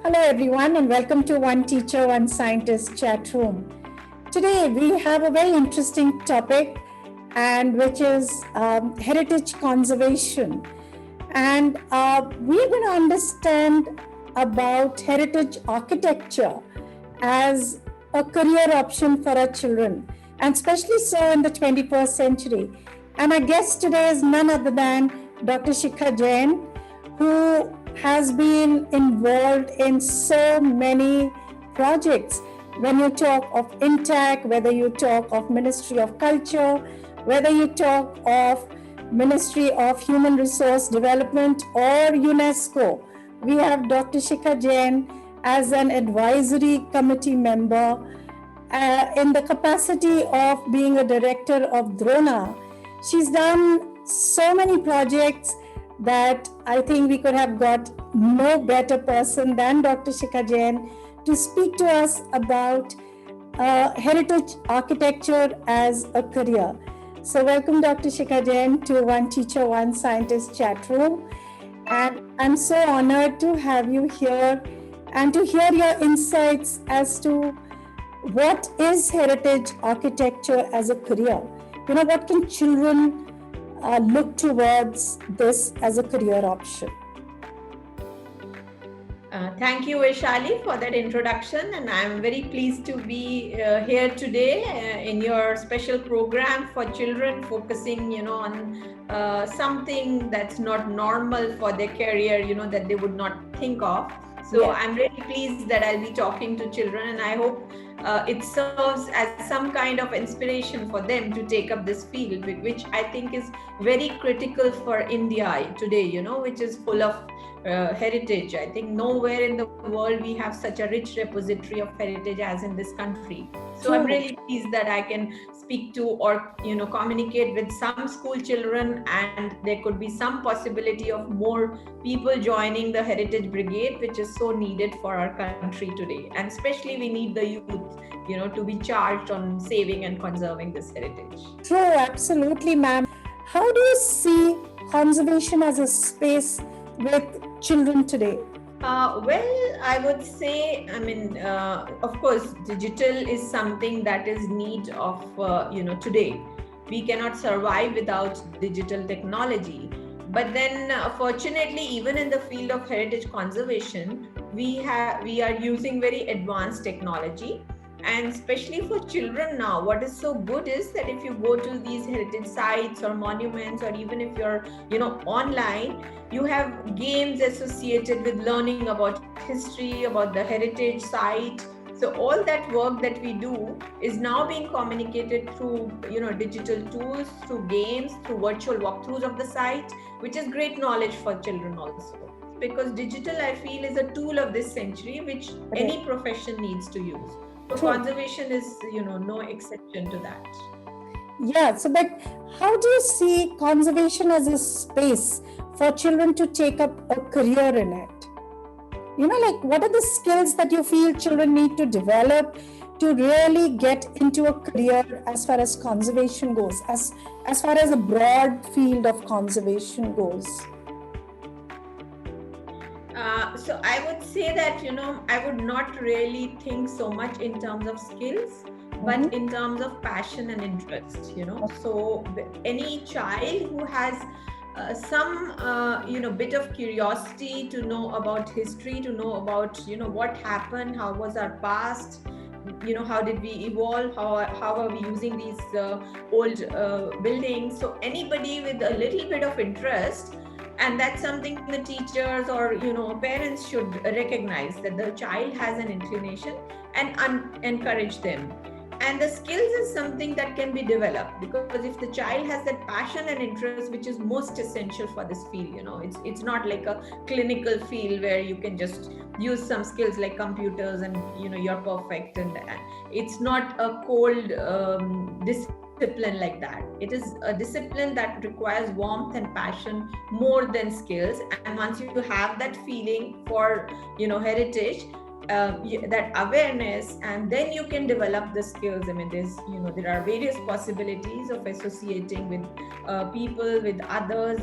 Hello everyone and welcome to One Teacher, One Scientist chat room. Today we have a very interesting topic and which is heritage conservation. And we're going to understand about heritage architecture as a career option for our children, and especially so in the 21st century. And our guest today is none other than Dr. Shikha Jain, who has been involved in so many projects. When you talk of INTAC, whether you talk of Ministry of Culture, whether you talk of Ministry of Human Resource Development or UNESCO, we have Dr. Shikha Jain as an advisory committee member in the capacity of being a director of Drona. She's done so many projects that I think we could have got no better person than Dr. Shikha Jain to speak to us about heritage architecture as a career. So welcome Dr. Shikha Jain to One Teacher, One Scientist chat room. And I'm so honored to have you here and to hear your insights as to what is heritage architecture as a career. You know, what can children look towards this as a career option? Thank you, Vaishali, for that introduction, and I'm very pleased to be here today in your special program for children, focusing, on something that's not normal for their career, that they would not think of. So I'm really pleased that I'll be talking to children, and I hope it serves as some kind of inspiration for them to take up this field, which I think is very critical for India today, which is full of heritage. I think nowhere in the world we have such a rich repository of heritage as in this country. So I'm really pleased that I can speak to or communicate with some school children, and there could be some possibility of more people joining the Heritage Brigade, which is so needed for our country today. And especially we need the youth, to be charged on saving and conserving this heritage. True, absolutely, ma'am. How do you see conservation as a space with children today? Well, I would say, of course, digital is something that is need of, today. We cannot survive without digital technology. But then, fortunately, even in the field of heritage conservation, we are using very advanced technology. And especially for children now, what is so good is that if you go to these heritage sites or monuments, or even if you're, online, you have games associated with learning about history, about the heritage site. So all that work that we do is now being communicated through, digital tools, through games, through virtual walkthroughs of the site, which is great knowledge for children also. Because digital, I feel, is a tool of this century, which any profession needs to use. So conservation is, no exception to that. Yeah, so but how do you see conservation as a space for children to take up a career in it? What are the skills that you feel children need to develop to really get into a career as far as conservation goes, as far as a broad field of conservation goes? So I would say that, I would not really think so much in terms of skills, but in terms of passion and interest, So any child who has some, bit of curiosity to know about history, to know about, what happened, how was our past, how did we evolve, how are we using these old buildings. So anybody with a little bit of interest, and that's something the teachers or parents should recognize, that the child has an inclination and encourage them. And the skills is something that can be developed, because if the child has that passion and interest, which is most essential for this field, it's not like a clinical field where you can just use some skills like computers and you're perfect, and it's not a cold discipline like that. It is a discipline that requires warmth and passion more than skills. And once you have that feeling for heritage, that awareness, and then you can develop the skills. I mean, there are various possibilities of associating with people, with others,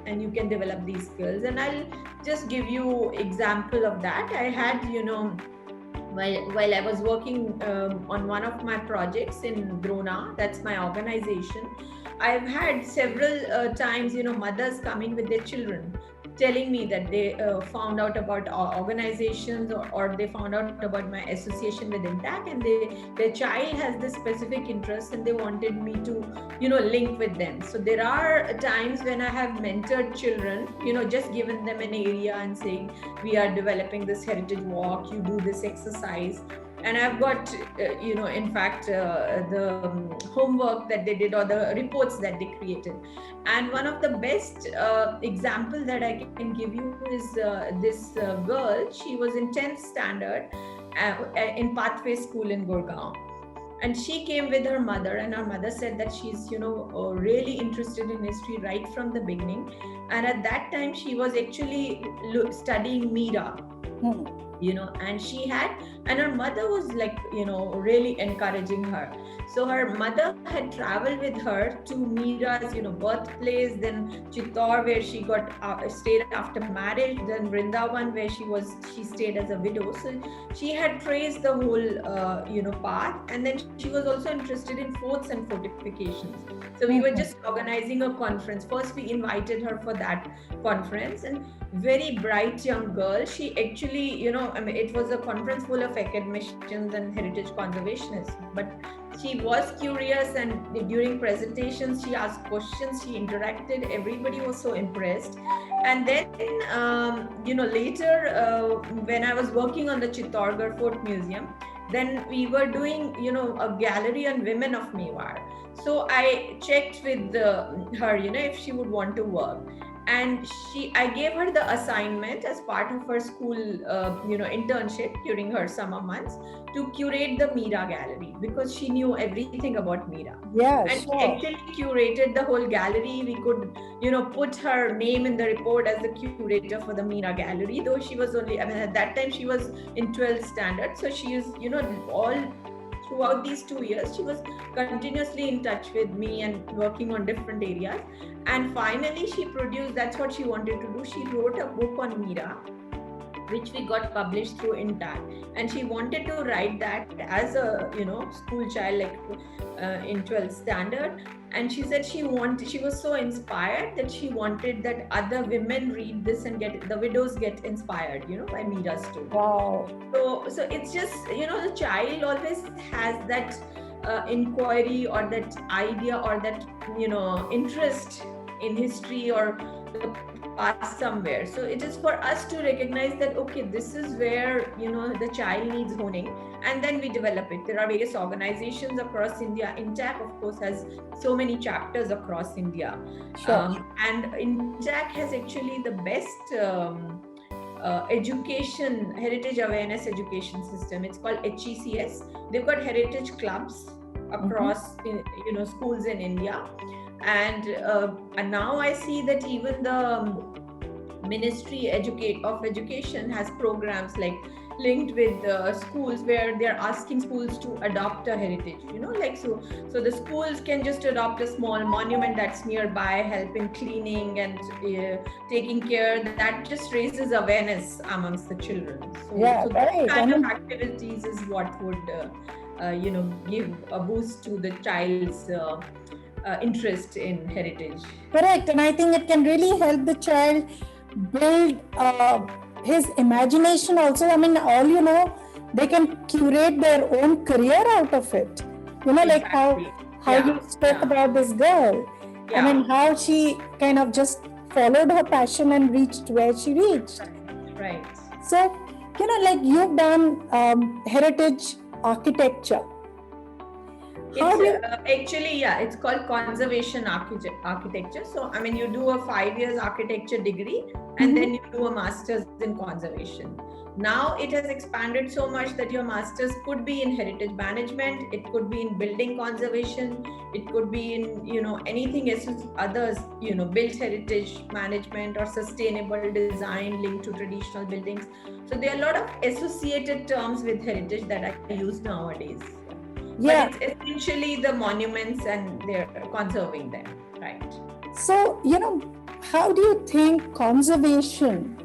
and you can develop these skills. And I'll just give you example of that. I had, while I was working on one of my projects in Drona, that's my organization, I've had several times, mothers coming with their children, telling me that they found out about organizations, or they found out about my association with Intact, and their child has this specific interest and they wanted me to, link with them. So there are times when I have mentored children, just given them an area and saying, we are developing this heritage walk, you do this exercise. And I've got, in fact, the homework that they did, or the reports that they created. And one of the best example that I can give you is this girl. She was in 10th standard in Pathway School in Gurgaon. And she came with her mother, and her mother said that she's, really interested in history right from the beginning. And at that time, she was actually studying Meera. And she had, and her mother was like, really encouraging her. So her mother had traveled with her to Meera's, birthplace, then Chittor, where she got stayed after marriage, then Vrindavan, where she stayed as a widow. So she had traced the whole, path. And then she was also interested in forts and fortifications. So we were just organizing a conference. First, we invited her for that conference, and very bright young girl. She actually, it was a conference full of academicians and heritage conservationists, but she was curious, and during presentations, she asked questions, she interacted, everybody was so impressed. And then, later, when I was working on the Chittorgarh Fort Museum, then we were doing, a gallery on women of Mewar. So I checked with her, if she would want to work. And I gave her the assignment as part of her school, internship during her summer months, to curate the Meera gallery, because she knew everything about Meera. Yeah, and sure. She actually curated the whole gallery. We could, put her name in the report as the curator for the Meera gallery, though she was only, at that time she was in 12th standard. So she is, all throughout these 2 years, she was continuously in touch with me and working on different areas. And finally, she produced, that's what she wanted to do. She wrote a book on Meera, which we got published through Intact. And she wanted to write that as a, school child, like in 12th standard. And she said she was so inspired that she wanted that other women read this and the widows get inspired, by Meera's story. Wow. So it's just, the child always has that inquiry, or that idea, or that, interest in history or the past somewhere. So it is for us to recognize that, okay, this is where, the child needs honing, and then we develop it. There are various organizations across India. Intact, of course, has so many chapters across India. Sure. And Intact has actually the best heritage awareness education system. It's called HECS. They've got heritage clubs across, schools in India. And now I see that even the Ministry of Education has programs like linked with schools, where they're asking schools to adopt a heritage, so the schools can just adopt a small monument that's nearby, help in cleaning and taking care. That just raises awareness amongst the children. So that kind of activities is what would give a boost to the child's interest in heritage. Correct. And I think it can really help the child build his imagination also. They can curate their own career out of it. Like how you spoke about this girl. Yeah. How she kind of just followed her passion and reached where she reached. Right. So, you've done heritage architecture. It's called conservation architecture. So, you do a 5 years architecture degree, and then you do a master's in conservation. Now it has expanded so much that your masters could be in heritage management, it could be in building conservation, it could be in, anything else, others, built heritage management or sustainable design linked to traditional buildings. So there are a lot of associated terms with heritage that are used nowadays. But it's essentially the monuments and they're conserving them, right? So, how do you think conservation,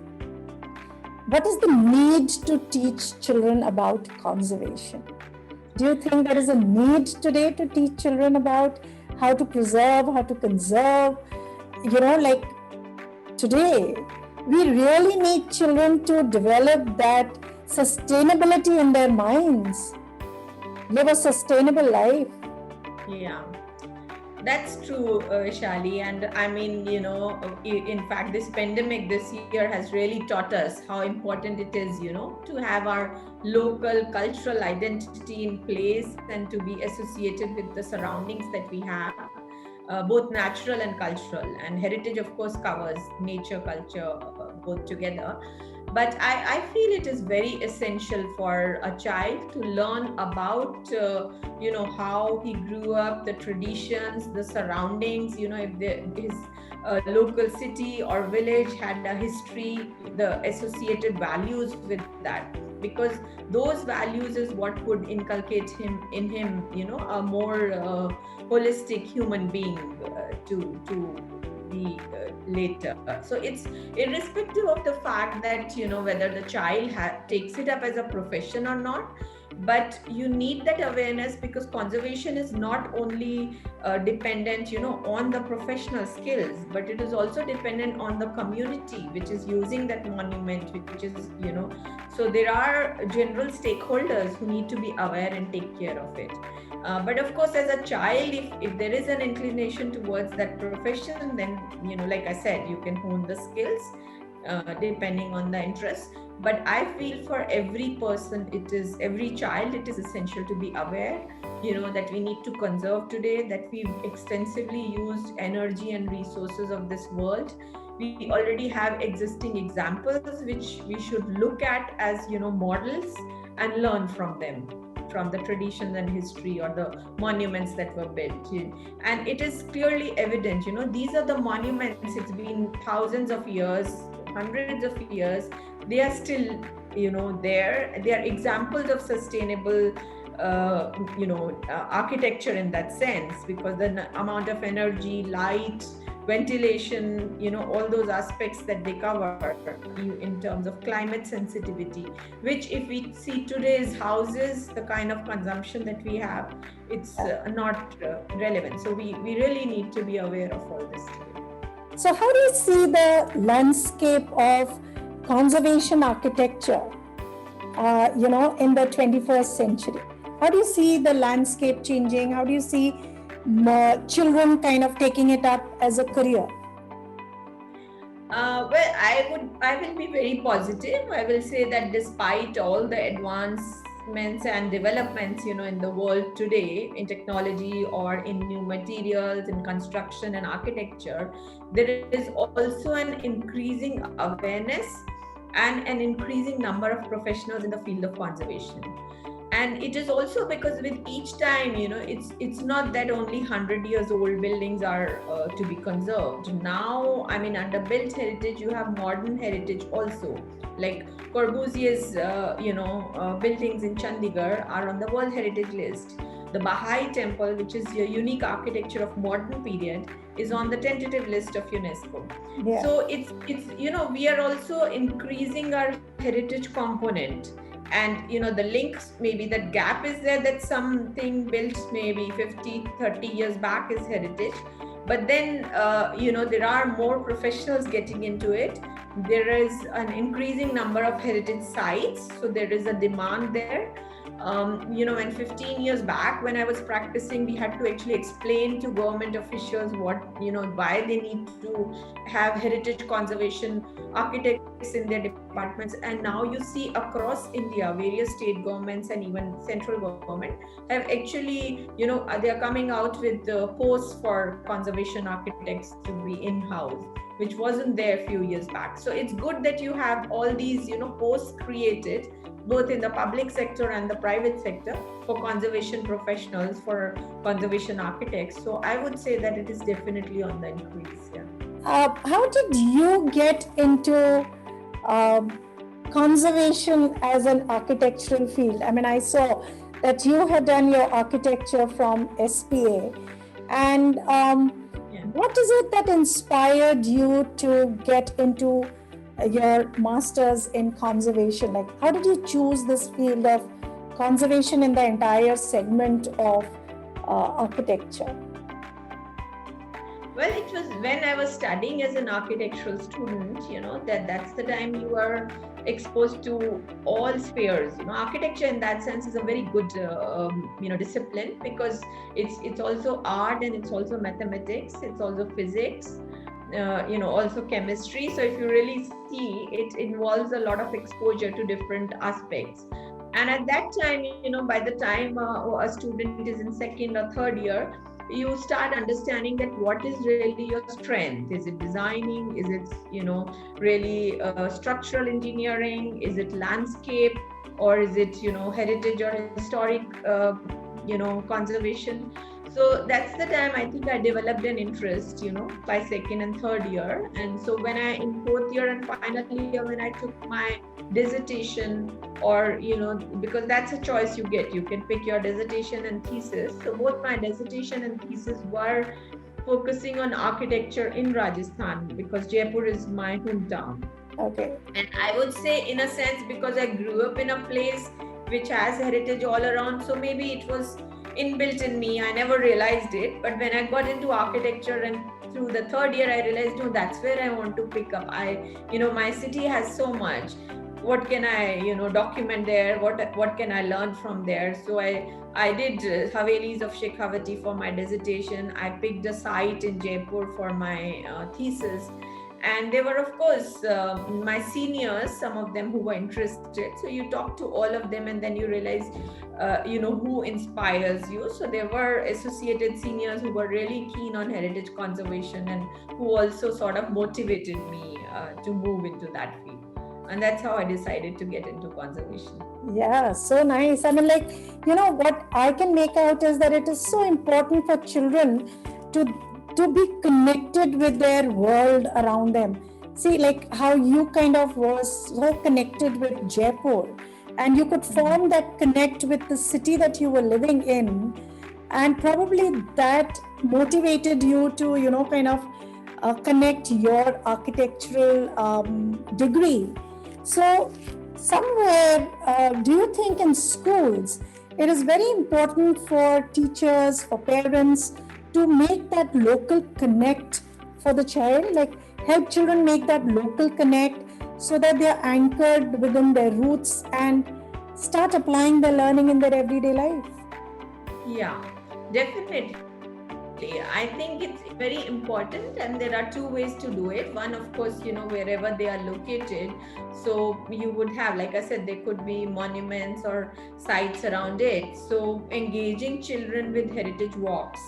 what is the need to teach children about conservation? Do you think there is a need today to teach children about how to preserve, how to conserve? Like today, we really need children to develop that sustainability in their minds, live a sustainable life. Yeah, that's true, Vaishali. And I mean, in fact, this pandemic this year has really taught us how important it is, to have our local cultural identity in place and to be associated with the surroundings that we have, both natural and cultural. And heritage, of course, covers nature, culture, both together. But I feel it is very essential for a child to learn about how he grew up, the traditions, the surroundings, if his local city or village had a history, the associated values with that, because those values is what would inculcate in him a more holistic human being to be later. So it's irrespective of the fact that whether the child takes it up as a profession or not, but you need that awareness, because conservation is not only dependent on the professional skills, but it is also dependent on the community which is using that monument, which is so there are general stakeholders who need to be aware and take care of it. But of course, as a child, if there is an inclination towards that profession, then like I said, you can hone the skills depending on the interest. But I feel for every person, every child, it is essential to be aware that we need to conserve today, that we've extensively used energy and resources of this world. We already have existing examples which we should look at as models and learn from them, from the traditions and history or the monuments that were built. And it is clearly evident, these are the monuments, it's been thousands of years, hundreds of years, they are still there. They are examples of sustainable architecture in that sense, because the amount of energy, light, ventilation, all those aspects that they cover in terms of climate sensitivity, which if we see today's houses, the kind of consumption that we have, it's not relevant. So we really need to be aware of all this today. So how do you see the landscape of conservation architecture, in the 21st century? How do you see the landscape changing? How do you see children kind of taking it up as a career? Well, I will be very positive. I will say that despite all the advancements and developments, in the world today, in technology or in new materials, in construction and architecture, there is also an increasing awareness and an increasing number of professionals in the field of conservation. And it is also because with each time, it's not that only 100 years old buildings are to be conserved. Now, I mean, under built heritage, you have modern heritage also. Like Corbusier's, buildings in Chandigarh are on the World Heritage List. The Baha'i Temple, which is a unique architecture of modern period, is on the tentative list of UNESCO. Yeah. So it's we are also increasing our heritage component. And the links, maybe that gap is there, that something built maybe 50, 30 years back is heritage. But then, there are more professionals getting into it. There is an increasing number of heritage sites. So there is a demand there. And 15 years back when I was practicing, we had to actually explain to government officials why they need to have heritage conservation architects in their department. departments, and now you see across India, various state governments and even central government have actually, they are coming out with posts for conservation architects to be in-house, which wasn't there a few years back. So it's good that you have all these, posts created both in the public sector and the private sector for conservation professionals, for conservation architects. So I would say that it is definitely on the increase. Yeah. How did you get into conservation as an architectural field? I mean, I saw that you had done your architecture from SPA. And what is it that inspired you to get into your master's in conservation? Like, how did you choose this field of conservation in the entire segment of architecture? Well, it was when I was studying as an architectural student, that's the time you are exposed to all spheres. Architecture in that sense is a very good, discipline, because it's also art, and it's also mathematics, it's also physics, also chemistry. So if you really see, it involves a lot of exposure to different aspects. And at that time, by the time a student is in second or third year, you start understanding that what is really your strength. Is it designing? Is it, really structural engineering? Is it landscape? Or is it, heritage or historic, conservation? So that's the time I think I developed an interest, by second and third year. And so when in fourth year and final year, when I took my dissertation, or, because that's a choice you get, you can pick your dissertation and thesis. So both my dissertation and thesis were focusing on architecture in Rajasthan, because Jaipur is my hometown. Okay. And I would say, in a sense, because I grew up in a place which has heritage all around, so maybe it was inbuilt in me. I never realized it, but when I got into architecture and through the third year, I realized, no, that's where I want to pick up. My city has so much. What can I, document there? What can I learn from there? So I did Havelis of Shikha for my dissertation. I picked a site in Jaipur for my thesis. And they were, of course, my seniors, some of them who were interested. So you talk to all of them, and then you realize, who inspires you. So there were associated seniors who were really keen on heritage conservation, and who also sort of motivated me to move into that field. And that's how I decided to get into conservation. Yeah, so nice. I mean, what I can make out is that it is so important for children to be connected with their world around them. See, like how you kind of was so connected with Jaipur, and you could form that connect with the city that you were living in, and probably that motivated you to, connect your architectural degree. So somewhere, do you think in schools, it is very important for teachers, for parents, to make that local connect for the child, like help children make that local connect so that they are anchored within their roots and start applying their learning in their everyday life? Yeah, definitely. I think it's very important, and there are two ways to do it. One, of course, wherever they are located. So you would have, like I said, there could be monuments or sites around it. So engaging children with heritage walks,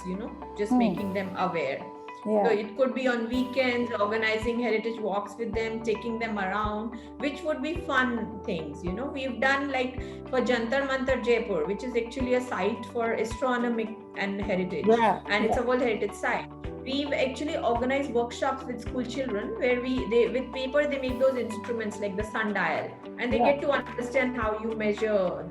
just making them aware. Yeah. So it could be on weekends, organizing heritage walks with them, taking them around, which would be fun things. We've done like for Jantar Mantar Jaipur, which is actually a site for astronomic and heritage. Yeah. And it's a World Heritage Site. We've actually organized workshops with school children where with paper, they make those instruments like the sundial, and they get to understand how you measure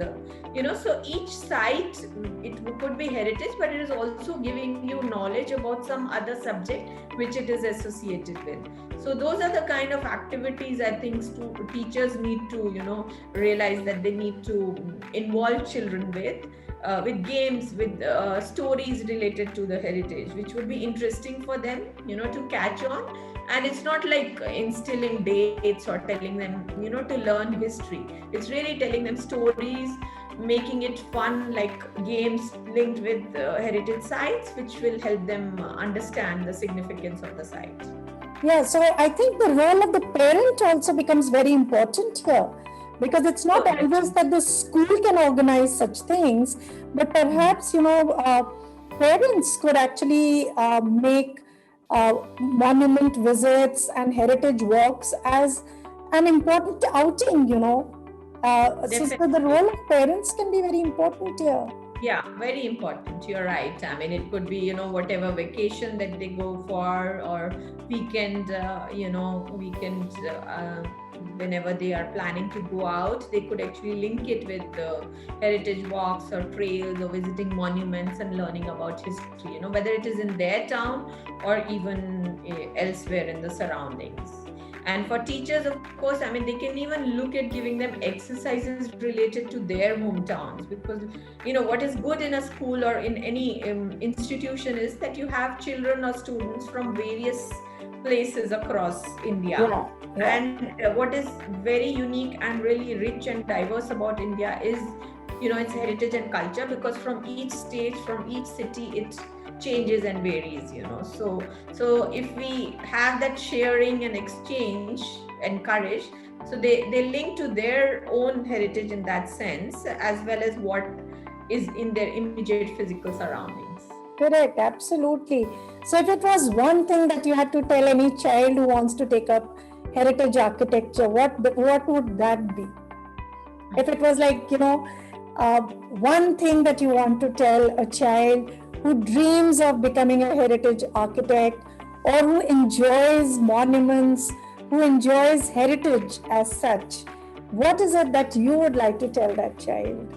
so each site, it could be heritage, but it is also giving you knowledge about some other subject which it is associated with. So those are the kind of activities I think teachers need to, realize that they need to involve children with games, with stories related to the heritage, which would be interesting for them, to catch on. And it's not like instilling dates or telling them, to learn history. It's really telling them stories, making it fun, like games linked with heritage sites, which will help them understand the significance of the site. Yeah, so I think the role of the parent also becomes very important here, because it's not always that the school can organize such things, but perhaps, parents could actually make monument visits and heritage walks as an important outing. So the Definitely. role of parents can be very important here. Yeah, very important. You're right. I mean, it could be, whatever vacation that they go for, or weekend, whenever they are planning to go out, they could actually link it with heritage walks or trails or visiting monuments and learning about history, whether it is in their town or even elsewhere in the surroundings. And for teachers, of course, I mean, they can even look at giving them exercises related to their hometowns, because what is good in a school or in any institution is that you have children or students from various places across India. Yeah. And what is very unique and really rich and diverse about India is its heritage and culture, because from each state, from each city, it changes and varies. So if we have that sharing and exchange encouraged, so they link to their own heritage in that sense, as well as what is in their immediate physical surroundings. Correct, absolutely. So, if it was one thing that you had to tell any child who wants to take up heritage architecture, what would that be? If it was like, one thing that you want to tell a child who dreams of becoming a heritage architect, or who enjoys monuments, who enjoys heritage as such, what is it that you would like to tell that child?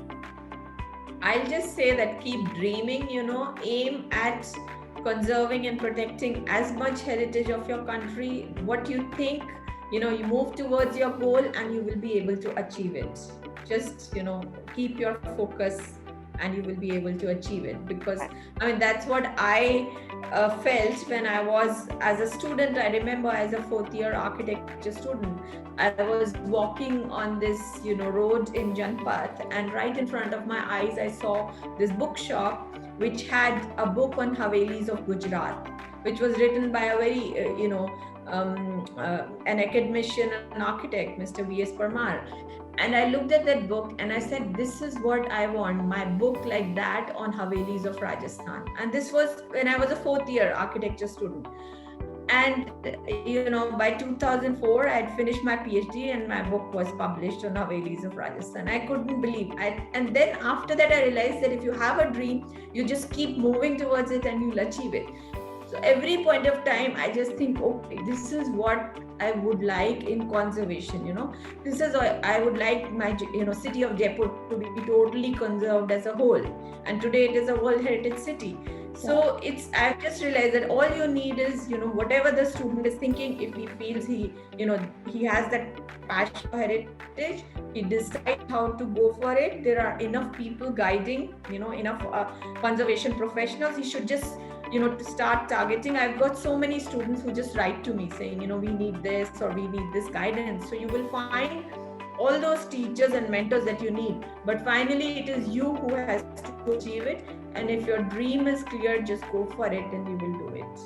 I'll just say that keep dreaming, aim at conserving and protecting as much heritage of your country. What you think, you move towards your goal and you will be able to achieve it. Just, keep your focus and you will be able to achieve it. Because, I mean, that's what I felt when I was as a student. I remember as a fourth year architecture student, I was walking on this, road in Janpath, and right in front of my eyes, I saw this bookshop which had a book on Havelis of Gujarat, which was written by a very, an academician and architect, Mr. V.S. Parmar. And I looked at that book and I said, this is what I want, my book like that on Havelis of Rajasthan. And this was when I was a fourth year architecture student. And, by 2004, I had finished my PhD and my book was published on Havelis of Rajasthan. I couldn't believe it. And then after that, I realized that if you have a dream, you just keep moving towards it and you'll achieve it. So every point of time, I just think, okay, this is what I would like in conservation. This is I would like my city of Jaipur to be totally conserved as a whole. And today it is a World Heritage City. So I've just realized that all you need is, whatever the student is thinking, if he feels he has that passion for heritage, he decides how to go for it. There are enough people guiding, enough conservation professionals. He should just to start targeting. I've got so many students who just write to me saying, we need this or we need this guidance. So you will find all those teachers and mentors that you need. But finally, it is you who has to achieve it. And if your dream is clear, just go for it and you will do it.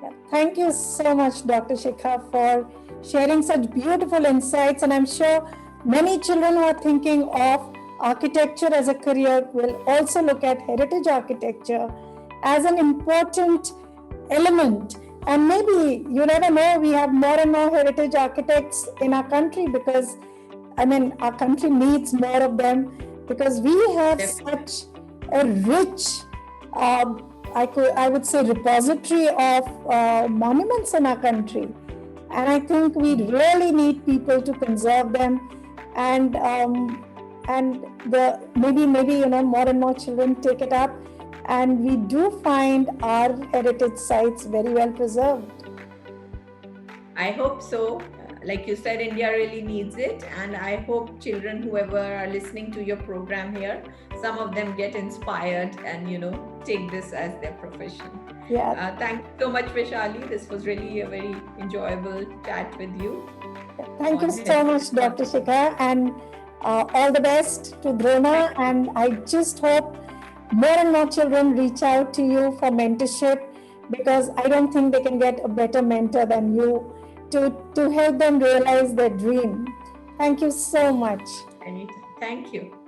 Yeah. Thank you so much, Dr. Shikha, for sharing such beautiful insights. And I'm sure many children who are thinking of architecture as a career will also look at heritage architecture as an important element. And maybe, you never know, we have more and more heritage architects in our country, because our country needs more of them, because we have such a rich, I would say, repository of monuments in our country. And I think we really need people to conserve them, and maybe more and more children take it up, and we do find our heritage sites very well preserved. I hope so. Like you said, India really needs it. And I hope children, whoever are listening to your program here, some of them get inspired and, take this as their profession. Yeah. Thank you so much, Vaishali. This was really a very enjoyable chat with you. Thank you so much, Dr. Shikha. And all the best to Drona. And I just hope more and more children reach out to you for mentorship, because I don't think they can get a better mentor than you to help them realize their dream. Thank you so much. Anytime. Thank you.